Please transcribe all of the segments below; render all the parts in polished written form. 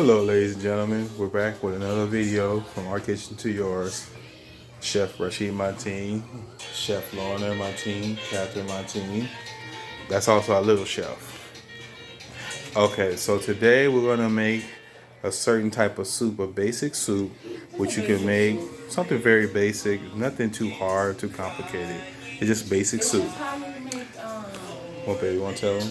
Hello ladies and gentlemen, we're back with another video from our kitchen to yours. Chef Rashid Martin, Chef Lorna Martin, Catherine Martin. That's also our little chef. Okay, so today we're gonna make a certain type of soup, a basic soup, which you can make something very basic, nothing too hard, too complicated. It's just basic soup. What baby, you wanna tell them?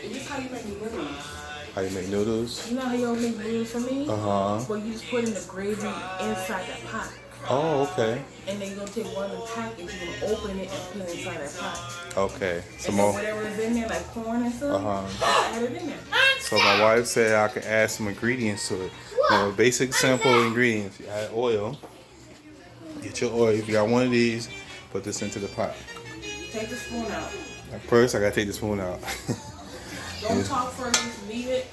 This is how you make noodles. How you make noodles? You know how you make noodles for me? Uh-huh. Well, you just put in the gravy inside that pot. Oh, okay. And then you're going to take one of the packets, you're going to open it and put it inside that pot. Okay. Some more. Whatever is in there, like corn and stuff, just add it in there. So my wife said I could add some ingredients to it. Now, basic, simple ingredients. You add oil. Get your oil. If you got one of these, put this into the pot. Take the spoon out. First, I got to take the spoon out. Don't talk first, just leave it.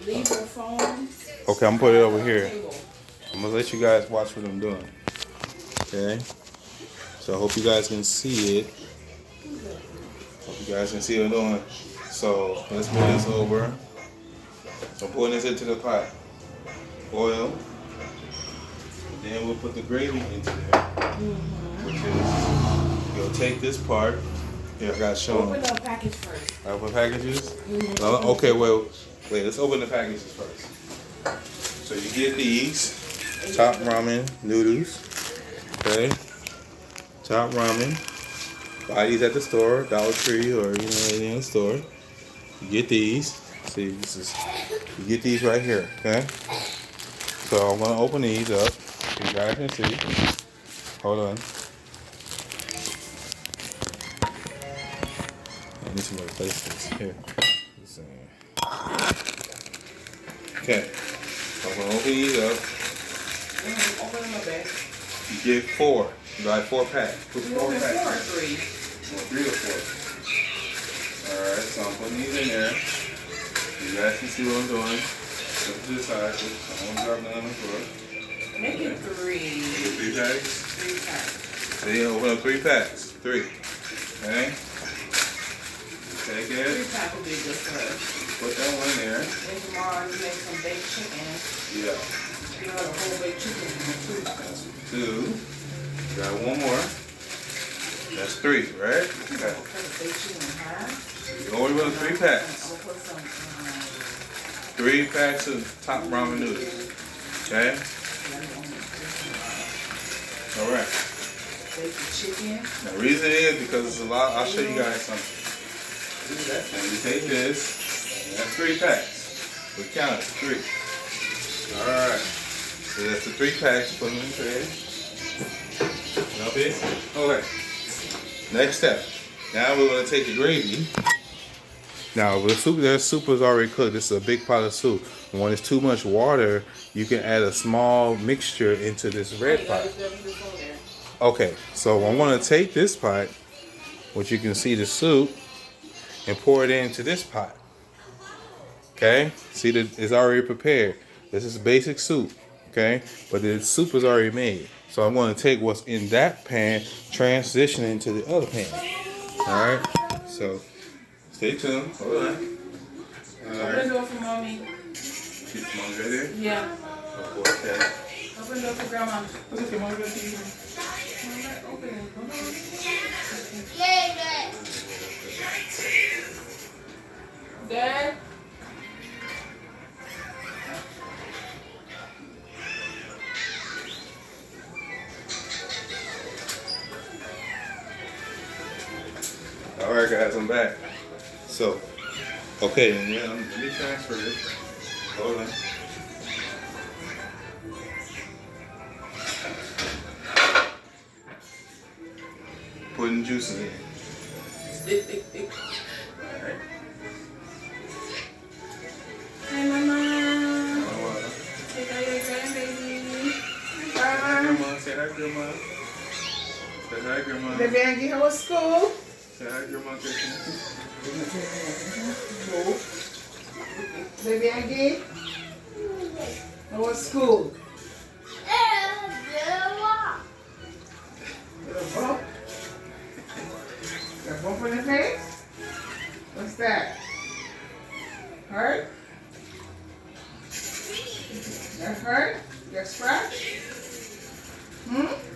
Leave your phone. Okay, I'm going to put it over here. I'm going to let you guys watch what I'm doing. Okay? So I hope you guys can see it. Hope you guys can see what I'm doing. So let's move this over. So I'm putting this into the pot. Oil. Then we'll put the gravy into there. Which is, you'll take this part. Here, I got to show them. Open the package first. I open packages? Okay, well, wait, let's open the packages first. So you get these top ramen noodles. Okay? Top ramen. Buy these at the store, Dollar Tree, or anything in the store. You get these. See, this is, you get these right here, okay? So I'm gonna open these up. You guys can see. Hold on. I need some other places. Here. Okay. So I'm gonna open these up. Open them a bit. You get 4. You buy 4 packs. Put 4 packs. 4 or 3? 3 or 4. Alright, so I'm putting these in there. You guys can see what I'm doing. Put to the side. I won't drop none on the floor. Make it 3. 3 packs? 3 packs. So you open up 3 packs. 3. Okay? Take it. 3 pack will be good for us. Put that one in there. Then tomorrow you make some baked chicken. Yeah. You know, the whole baked chicken too. That's 2. Got one more. That's 3, right? Okay. I'll cut the baked chicken in half. You only run 3 packs. I'll put some 3 packs of top ramen noodles. Okay? Alright. baked chicken. Now the reason is because it's a lot. I'll show you guys something. And you take this, and that's 3 packs. We count it, 3. Alright. So that's the 3 packs, put them in the tray. Up here. Okay. Next step. Now we're going to take the gravy. Now the soup, their soup is already cooked. This is a big pot of soup. And when it's too much water, you can add a small mixture into this red pot. Okay, so I'm going to take this pot, which you can see the soup, and pour it into this pot. Okay, see that it's already prepared. This is basic soup, okay, but the soup is already made. So I'm going to take what's in that pan, transition into the other pan. All right, so stay tuned. Hold on. All right. Open the door for mommy. Mom's right there? Yeah. Okay. Open the door for grandma. That's okay, Mom's right there. Open it. Come on. Dad? All right, guys, I'm back. So, okay, and yeah, let me transfer it. Hold on. Putting juice in it. All right. Hey, mama. Oh, Say hi to your grandbaby. grandma, say hi, grandma. Say hi, grandma. Baby, Angie, how was school? Say hi, grandma. Baby, Angie? How was school? Bump? Got a bump on your face? What's that? Hurt? That hurt? That scratch?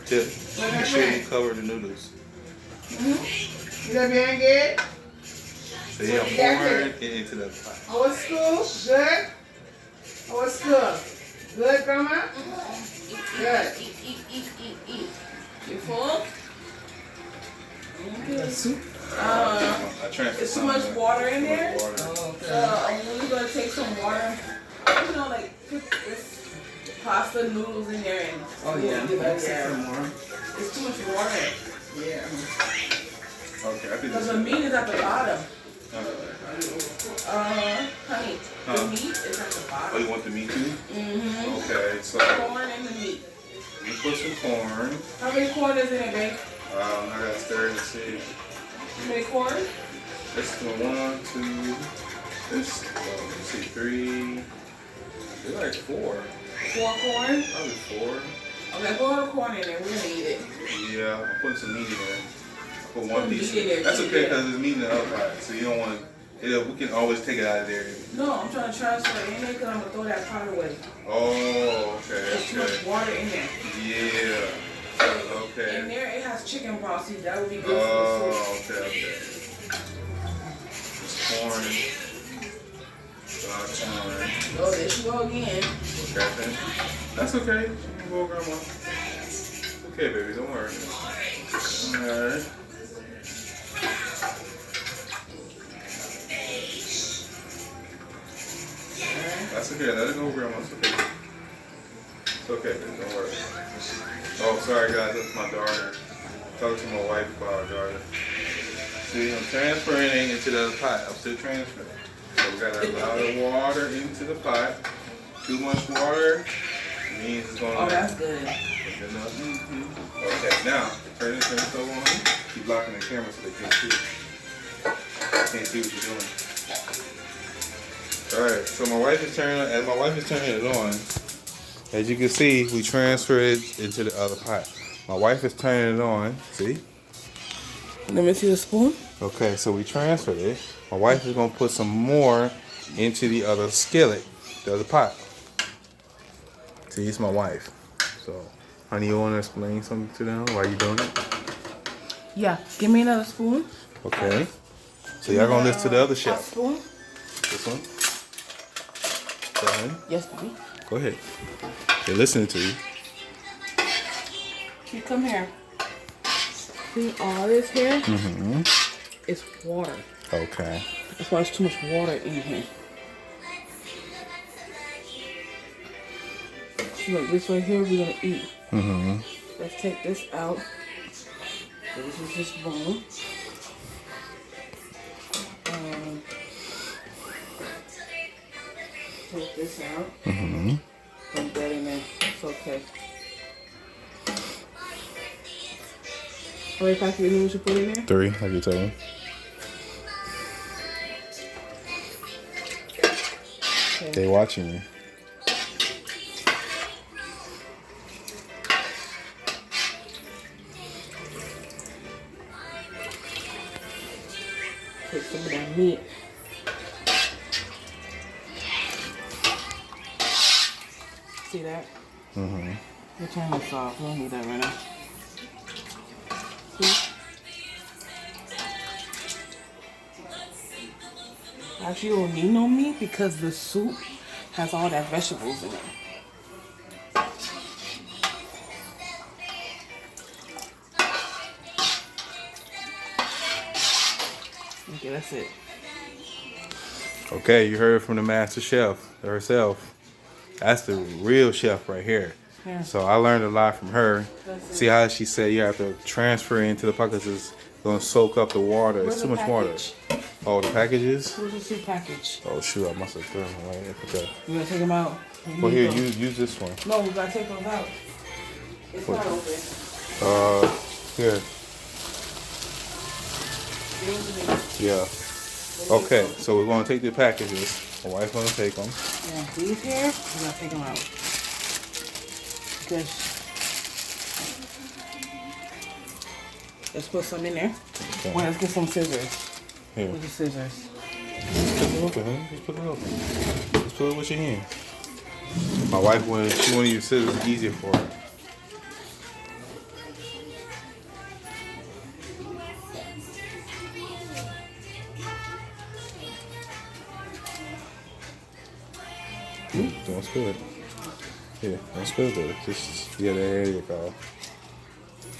Tip. Make sure you cover the noodles. You that being good? So yeah, pour it into the pot. Oh, it's cool? Good? Oh, it's good. Good, Grandma? Good. Eat. You full? Okay. I transferred It's too much water in there. Water. So we're gonna take some water. You know, like put this pasta noodles in there and. Oh yeah. Some more. It's too much water. Yeah. Okay, I think Because the meat is at the bottom. Honey, Huh? the meat is at the Oh, bottom. you want the meat too? Mm-hmm. Okay, so Corn and the meat. you put some corn. How many corn is in it, babe? I gotta stir it and see. How many corn? This is 1, 2. This, let's see, 3. There's like 4. 4 corn? Probably 4. Okay, put all the corn in there. We're gonna eat it. Yeah, I'm putting some meat in there. Put Put one meat piece. in there, That's too, okay yeah. because it's meat in the outside, so you don't want to. We can always take it out of there. No, I'm trying to transfer it in there because I'm gonna throw that pot away. Oh, okay, There's too much okay. water in there. Yeah. In Okay. there, it has chicken broth. See, that would be good for Oh, okay. It's corn. Corn. the soup. Oh, there she go again. Okay. That's okay. You can go, Grandma. Okay, baby, don't worry. Alright. That's okay. Let it go, Grandma. It's okay. It's okay, baby. Don't worry. Oh, sorry, guys. That's my daughter. Talk to my wife about our daughter. See, I'm transferring it into the other pot. I'm still transferring. So we gotta allow the water into the pot. Too much water means it's gonna. Oh, that's good. Okay, now turn this over on. Keep blocking the camera so they can't see. Can't see what you're doing. All right, so my wife is turning it on. As you can see, we transfer it into the other pot. My wife is turning it on. See? Let me see the spoon. Okay, so we transferred it. My wife is gonna put some more into the other skillet, the other pot. See, it's my wife. So, honey, you wanna explain something to them? Why you doing it? Yeah, give me another spoon. Okay. So y'all gonna listen to the other Hot chef. spoon. This one. Go ahead. Yes, baby. Go ahead. They're listening to you. You come here. See all this here? Mm-hmm. It's water. Okay. That's why there's too much water in here. See, like this right here, we're gonna eat. Mm-hmm. Let's take this out. So this is this bone. Take this out. Mm-hmm. Put that in there. It's okay. How many packets of noodles you put in there? 3, like you told me. Okay. They watching you. Take some of that meat. See that? Mm-hmm. We'll turn this off. We don't need that right now. See? Actually, you don't need no meat because the soup has all that vegetables in it. Okay, that's it. Okay, you heard from the master chef herself. That's the real chef right here. Yeah. So I learned a lot from her. That's it. See how she said you have to transfer it into the pockets. It's going to soak up the water. Where's It's too the much water. package? Oh, the packages? Where's the soup package? Oh, shoot. I must have thrown them away. Okay. You gonna take them out? Well, here, use this one. No, we gotta take them out. It's not open. Here. Give them to me. Yeah. Okay, so we're going to take the packages. My wife's going to take them. Yeah, these here, we gotta take them out. Good. Let's put some in there. Okay. Well, let's get some scissors. Here. Where's the scissors? it open, huh? Just put it open. Just put it with your hand. My wife she wanted to use scissors. It's easier for her. Don't spill it. Yeah, don't spill it. Just there you go.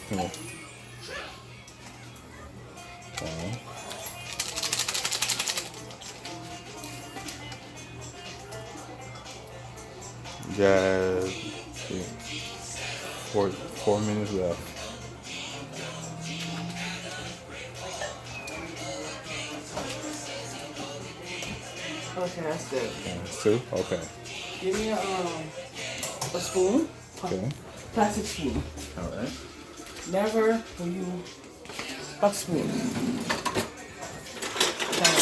Come on. Got 4 minutes left. Okay, that's good. That's 2? Okay. Give me a spoon. Okay. Plastic spoon. Alright. Never will you buck spoon.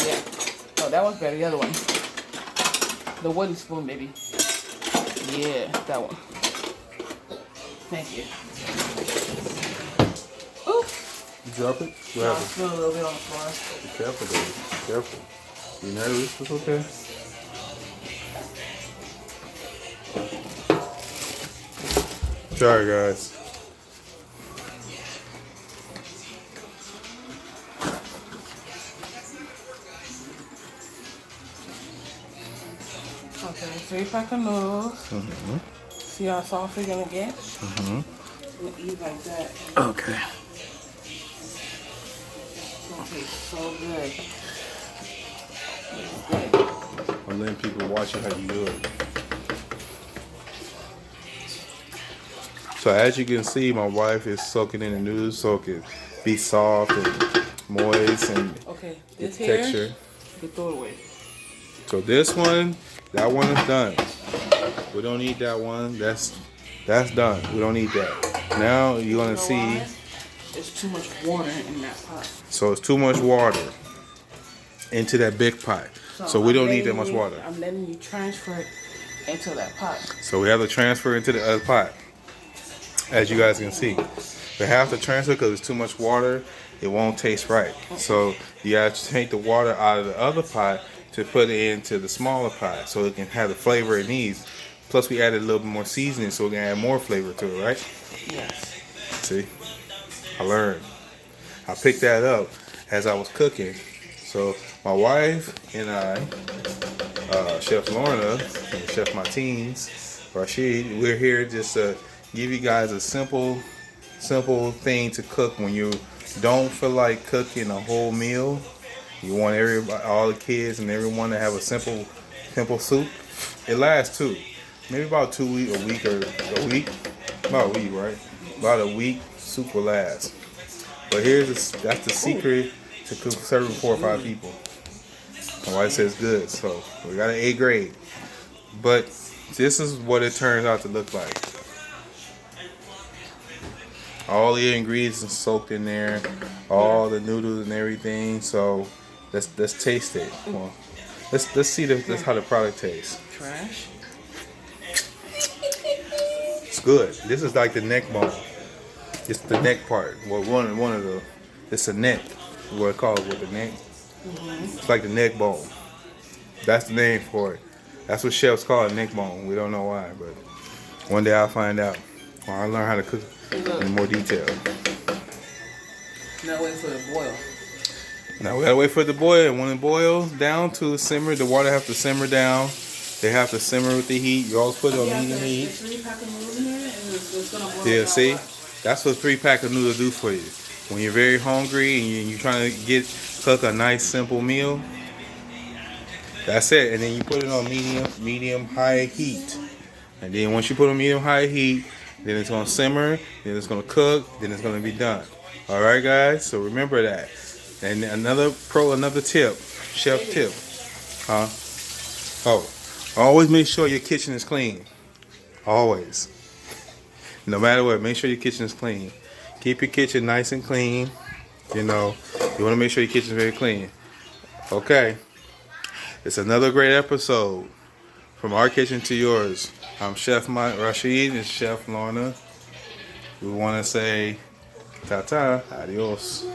Yeah. Oh, that was better. The other one. The wooden spoon, baby. Yeah, that one. Thank you. Ooh. You drop it? What I happened? spilled a little bit on the floor. Be careful, baby. Be careful. You nervous? It's okay. Sorry, guys. Okay, 3 pack of noodles. See how soft they're gonna get? Gonna eat like that. Okay. Okay, so good. I'm letting people watch how you do it. So as you can see, my wife is soaking in the noodles so it can be soft and moist and Okay, get this here, texture. you throw it away. So this one, that one is done. We don't need that one. That's done. We don't need that. Now you're gonna see. Why? There's too much water in that pot. So it's too much water into that big pot. So we don't need that much water. I'm letting you transfer it into that pot. So we have to transfer into the other pot. As you guys can see, we have to transfer because it's too much water. It won't taste right. So you have to take the water out of the other pot to put it into the smaller pot so it can have the flavor it needs. Plus we added a little bit more seasoning so we can add more flavor to it, right? Yes. See, I learned. I picked that up as I was cooking. So my wife and I, Chef Lorna and Chef Martins, Rashid, we're here just to give you guys a simple thing to cook when you don't feel like cooking a whole meal. You want everybody, all the kids and everyone to have a simple soup. It lasts maybe about 2 weeks, about a week, right? About a week, soup will last. But that's the secret to serving 4 or 5 people. My wife says good, so we got an A grade. But this is what it turns out to look like. All the ingredients are soaked in there, all the noodles and everything. So let's taste it. Well, let's see that's how the product tastes. Trash. It's good. This is like the neck bone. It's the neck part. Well, one of the. It's a neck. What it called with the neck. It's like the neck bone. That's the name for it. That's what chefs call it, neck bone. We don't know why, but one day I'll find out. Or I'll learn how to cook in more detail. Now wait for it to boil. Now we gotta wait for it to boil. And when it boils down to simmer, the water have to simmer down. They have to simmer with the heat. You always put it on medium heat. 3 pack of noodles in here, and it's gonna boil. Yeah, see? That's what 3 pack of noodles do for you. When you're very hungry and you're trying to cook a nice simple meal, that's it. And then you put it on medium high heat. And then once you put it on medium high heat, then it's gonna simmer, then it's gonna cook, then it's gonna be done. All right, guys. So remember that. And another tip, chef tip, always make sure your kitchen is clean. Always. No matter what, make sure your kitchen is clean. Keep your kitchen nice and clean. You know, you want to make sure your kitchen is very clean. Okay. It's another great episode from our kitchen to yours. I'm Chef Rashid and Chef Lorna. We want to say ta-ta, adios.